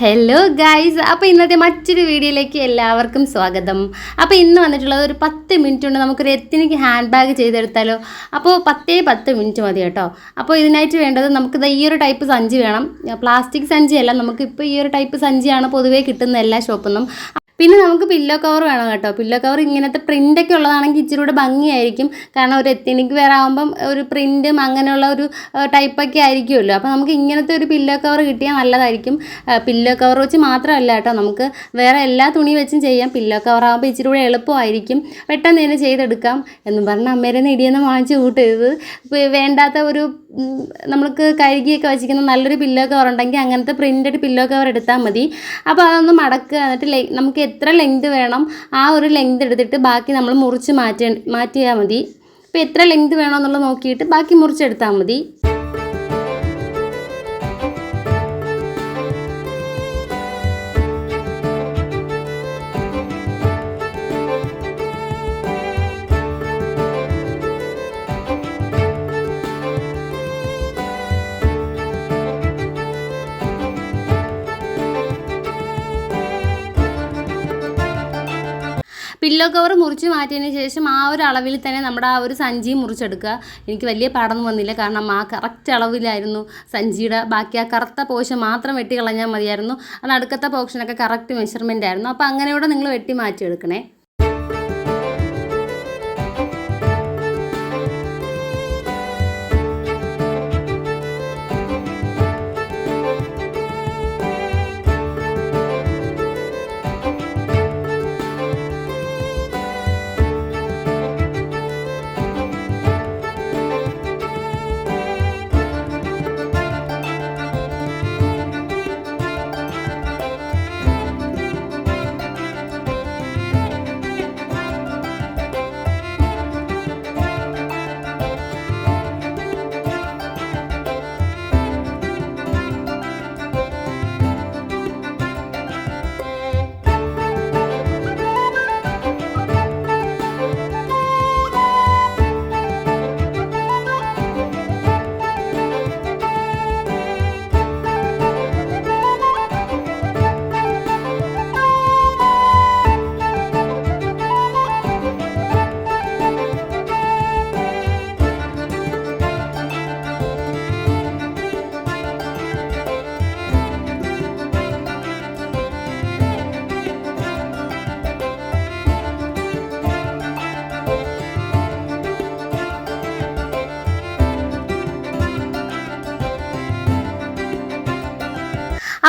Hello guys, അപ്പോൾ ഇന്നത്തെ മറ്റൊരു വീഡിയോയിലേക്ക് എല്ലാവർക്കും സ്വാഗതം. അപ്പോൾ ഇന്ന് വന്നിട്ടുള്ളത് ഒരു 10 മിനിറ്റ് കൊണ്ട് നമുക്കൊരു എത്നിക് ഹാൻഡ് ബാഗ് ചെയ്തെടുത്താലോ. അപ്പോൾ 10 മിനിറ്റ് മതി കേട്ടോ. അപ്പോൾ ഇതിനായിട്ട് വേണ്ടത് നമുക്ക് ഈ ഒരു ടൈപ്പ് സഞ്ചി വേണം. പ്ലാസ്റ്റിക് സഞ്ചിയല്ല, നമുക്കിപ്പോൾ ഈ ഒരു ടൈപ്പ് സഞ്ചിയാണ് പൊതുവേ കിട്ടുന്ന എല്ലാ ഷോപ്പിൽ നിന്നും. പിന്നെ നമുക്ക് പില്ലോ കവർ വേണം കേട്ടോ. പില്ലോ കവർ ഇങ്ങനത്തെ പ്രിൻ്റൊക്കെ ഉള്ളതാണെങ്കിൽ ഇച്ചിരി കൂടെ ഭംഗിയായിരിക്കും. കാരണം ഒരു എത്നിക് വെയർ ആകുമ്പം ഒരു പ്രിൻറ്റും അങ്ങനെയുള്ള ഒരു ടൈപ്പൊക്കെ ആയിരിക്കുമല്ലോ. അപ്പോൾ നമുക്ക് ഇങ്ങനത്തെ ഒരു പില്ലോ കവർ കിട്ടിയാൽ നല്ലതായിരിക്കും. പില്ലോ കവർ വെച്ച് മാത്രമല്ല കേട്ടോ, നമുക്ക് വേറെ എല്ലാ തുണി വെച്ചും ചെയ്യാം. പില്ലോ കവർ ആകുമ്പോൾ ഇച്ചിരി കൂടെ എളുപ്പമായിരിക്കും, പെട്ടെന്ന് തന്നെ ചെയ്തെടുക്കാം എന്നും പറഞ്ഞ് അമ്മേരെ ഇടിയെന്ന് വാങ്ങിച്ച് കൂട്ടരുത്. വേണ്ടാത്ത ഒരു നമ്മൾക്ക് കഴുകിയൊക്കെ വെച്ചിരിക്കുന്ന നല്ലൊരു പില്ലോ കവർ ഉണ്ടെങ്കിൽ അങ്ങനത്തെ പ്രിൻ്റഡ് പില്ലോ കവർ എടുത്താൽ മതി. അപ്പോൾ അതൊന്ന് മടക്കുക, എന്നിട്ട് നമുക്ക് എത്ര ലെങ്ത് വേണം ആ ഒരു ലെങ്ത് എടുത്തിട്ട് ബാക്കി നമ്മൾ മുറിച്ച് മാറ്റിയാൽ മതി. ഇപ്പോൾ എത്ര ലെങ്ത് വേണമെന്നുള്ളത് നോക്കിയിട്ട് ബാക്കി മുറിച്ചെടുത്താൽ മതി. പില്ലോ കവർ മുറിച്ച് മാറ്റിയതിന് ശേഷം ആ ഒരു അളവിൽ തന്നെ നമ്മുടെ ആ ഒരു സഞ്ചി മുറിച്ചെടുക്കുക. എനിക്ക് വലിയ പാടൊന്നും വന്നില്ല, കാരണം ആ കറക്റ്റ് അളവിലായിരുന്നു സഞ്ചിയുടെ. ബാക്കി ആ കറുത്ത പോർഷൻ മാത്രം വെട്ടി കളഞ്ഞാൽ മതിയായിരുന്നു. അത് അടുക്കത്തെ പോർഷനൊക്കെ കറക്റ്റ് മെഷർമെൻ്റ് ആയിരുന്നു. അപ്പോൾ അങ്ങനെയൂടെ നിങ്ങൾ വെട്ടി മാറ്റിയെടുക്കണേ.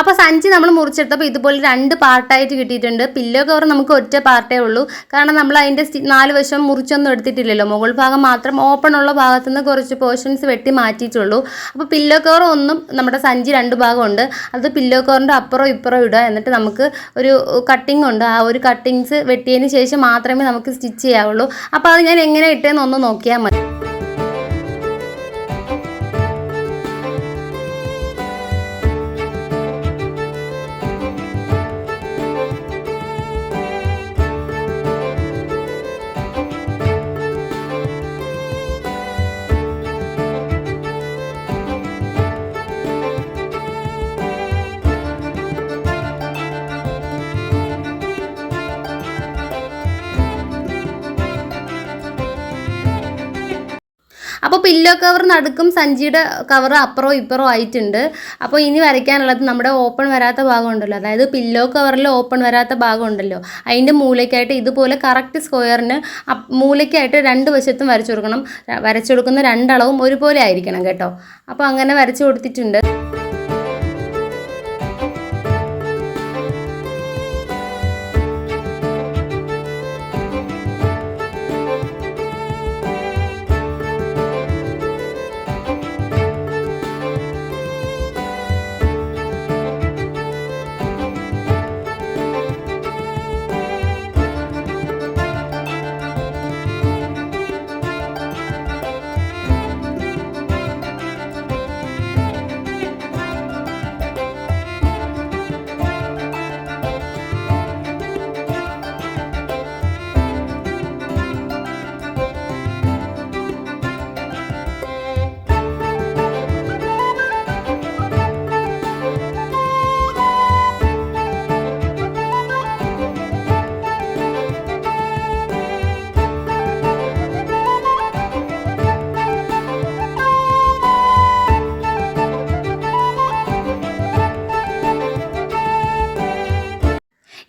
അപ്പോൾ സഞ്ചി നമ്മൾ മുറിച്ചെടുത്തപ്പോൾ ഇതുപോലെ 2 പാർട്ടായിട്ട് കിട്ടിയിട്ടുണ്ട്. പില്ലോ കവർ നമുക്ക് ഒറ്റ പാർട്ടേ ഉള്ളൂ, കാരണം നമ്മൾ അതിൻ്റെ 4 വശം മുറിച്ചൊന്നും എടുത്തിട്ടില്ലല്ലോ. മുകൾ ഭാഗം മാത്രം ഓപ്പൺ ഉള്ള ഭാഗത്തു നിന്ന് കുറച്ച് പോർഷൻസ് വെട്ടി മാറ്റിയിട്ടുള്ളൂ. അപ്പോൾ പില്ലോ കവർ ഒന്നും നമ്മുടെ സഞ്ചി 2 ഭാഗമുണ്ട്. അത് പില്ലോ കവറിൻ്റെ അപ്പുറം ഇപ്പുറം ഇടുക. എന്നിട്ട് നമുക്ക് ഒരു കട്ടിംഗ് ഉണ്ട്, ആ ഒരു കട്ടിങ്സ് വെട്ടിയതിന് ശേഷം മാത്രമേ നമുക്ക് സ്റ്റിച്ച് ചെയ്യാവുള്ളൂ. അപ്പോൾ അത് ഞാൻ എങ്ങനെ ഇട്ടേന്ന് ഒന്ന് നോക്കിയാൽ മതി. അപ്പോൾ പില്ലോ കവർ നടുക്കും സഞ്ചിയുടെ കവർ അപ്പുറവും ഇപ്പുറവും ആയിട്ടുണ്ട്. അപ്പോൾ ഇനി വരയ്ക്കാനുള്ളത് നമ്മുടെ ഓപ്പൺ വരാത്ത ഭാഗം ഉണ്ടല്ലോ, അതായത് പില്ലോ കവറിൽ ഓപ്പൺ വരാത്ത ഭാഗം ഉണ്ടല്ലോ, അതിൻ്റെ മൂലയ്ക്കായിട്ട് ഇതുപോലെ കറക്റ്റ് സ്ക്വയറിന് മൂലയ്ക്കായിട്ട് 2 വശത്തും വരച്ചു കൊടുക്കണം. വരച്ചു കൊടുക്കുന്ന 2 അളവും ഒരുപോലെ ആയിരിക്കണം കേട്ടോ. അപ്പോൾ അങ്ങനെ വരച്ചു കൊടുത്തിട്ടുണ്ട്.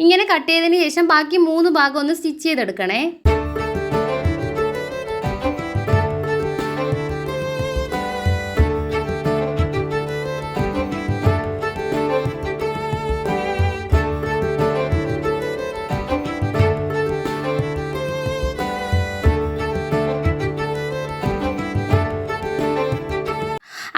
ഇങ്ങനെ കട്ട് ചെയ്തതിന് ശേഷം ബാക്കി 3 ഭാഗം ഒന്ന് സ്റ്റിച്ച് ചെയ്തെടുക്കണേ.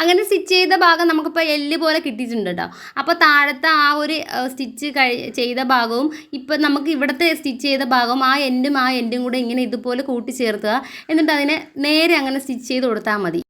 അങ്ങനെ സ്റ്റിച്ച് ചെയ്ത ഭാഗം നമുക്കിപ്പോൾ എല്ല് പോലെ കിട്ടിയിട്ടുണ്ട് കേട്ടോ. അപ്പോൾ താഴത്തെ ആ ഒരു സ്റ്റിച്ച് ചെയ്ത ഭാഗവും ഇപ്പം നമുക്ക് ഇവിടുത്തെ സ്റ്റിച്ച് ചെയ്ത ഭാഗവും ആ എൻഡും കൂടെ ഇങ്ങനെ ഇതുപോലെ കൂട്ടിച്ചേർത്തുക. എന്നിട്ട് അതിനെ നേരെ അങ്ങനെ സ്റ്റിച്ച് ചെയ്ത് കൊടുത്താൽ മതി.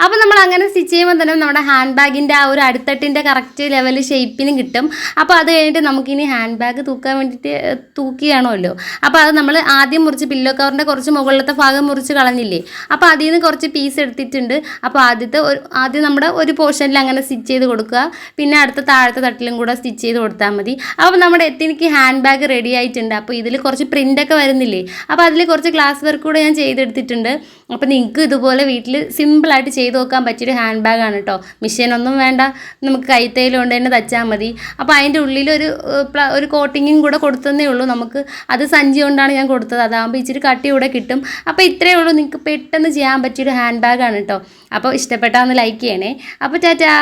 അപ്പോൾ നമ്മൾ അങ്ങനെ സ്റ്റിച്ച് ചെയ്യുമ്പോൾ തന്നെ നമ്മുടെ ഹാൻഡ് ബാഗിൻ്റെ ആ ഒരു അടിത്തട്ടിൻ്റെ കറക്റ്റ് ലെവൽ ഷേപ്പിനും കിട്ടും. അപ്പോൾ അത് കഴിഞ്ഞിട്ട് നമുക്കിനി ഹാൻഡ് ബാഗ് തൂക്കാൻ വേണ്ടിയിട്ട് തൂക്കിയാണല്ലോ. അപ്പോൾ അത് നമ്മൾ ആദ്യം മുറിച്ച് പില്ലോ കവറിൻ്റെ കുറച്ച് മുകളിലത്തെ ഭാഗം മുറിച്ച് കളഞ്ഞില്ലേ, അപ്പോൾ അതിൽ നിന്ന് കുറച്ച് പീസ് എടുത്തിട്ടുണ്ട്. അപ്പോൾ ആദ്യം നമ്മുടെ ഒരു പോർഷനിൽ അങ്ങനെ സ്റ്റിച്ച് ചെയ്ത് കൊടുക്കുക. പിന്നെ അടുത്ത താഴത്തെ തട്ടിലും കൂടെ സ്റ്റിച്ച് ചെയ്ത് കൊടുത്താൽ മതി. അപ്പോൾ നമ്മുടെ എത്തിനിക്ക് ഹാൻഡ് ബാഗ് റെഡി ആയിട്ടുണ്ട്. അപ്പോൾ ഇതിൽ കുറച്ച് പ്രിൻ്റൊക്കെ വരുന്നില്ലേ, അപ്പോൾ അതിൽ കുറച്ച് ഗ്ലാസ് വർക്ക് കൂടെ ഞാൻ ചെയ്തെടുത്തിട്ടുണ്ട്. അപ്പോൾ നിങ്ങൾക്ക് ഇതുപോലെ വീട്ടിൽ സിമ്പിളായിട്ട് ചെയ്ത് നോക്കാൻ പറ്റിയൊരു ഹാൻഡ് ബാഗാണ് കേട്ടോ. മെഷീനൊന്നും വേണ്ട, നമുക്ക് കൈത്തയ്യൽ കൊണ്ട് തന്നെ തച്ചാൽ മതി. അപ്പോൾ അതിൻ്റെ ഉള്ളിൽ ഒരു കോട്ടിങ്ങും കൂടെ കൊടുത്തതേ ഉള്ളൂ നമുക്ക്. അത് സഞ്ചി കൊണ്ടാണ് ഞാൻ കൊടുത്തത്, അതാകുമ്പോൾ ഇച്ചിരി കട്ടി കൂടെ കിട്ടും. അപ്പോൾ ഇത്രയേ ഉള്ളൂ, നിങ്ങൾക്ക് പെട്ടെന്ന് ചെയ്യാൻ പറ്റിയൊരു ഹാൻഡ് ബാഗാണ് കേട്ടോ. അപ്പോൾ ഇഷ്ടപ്പെട്ടാൽ ഒന്ന് ലൈക്ക് ചെയ്യണേ. അപ്പോൾ ടാറ്റാ.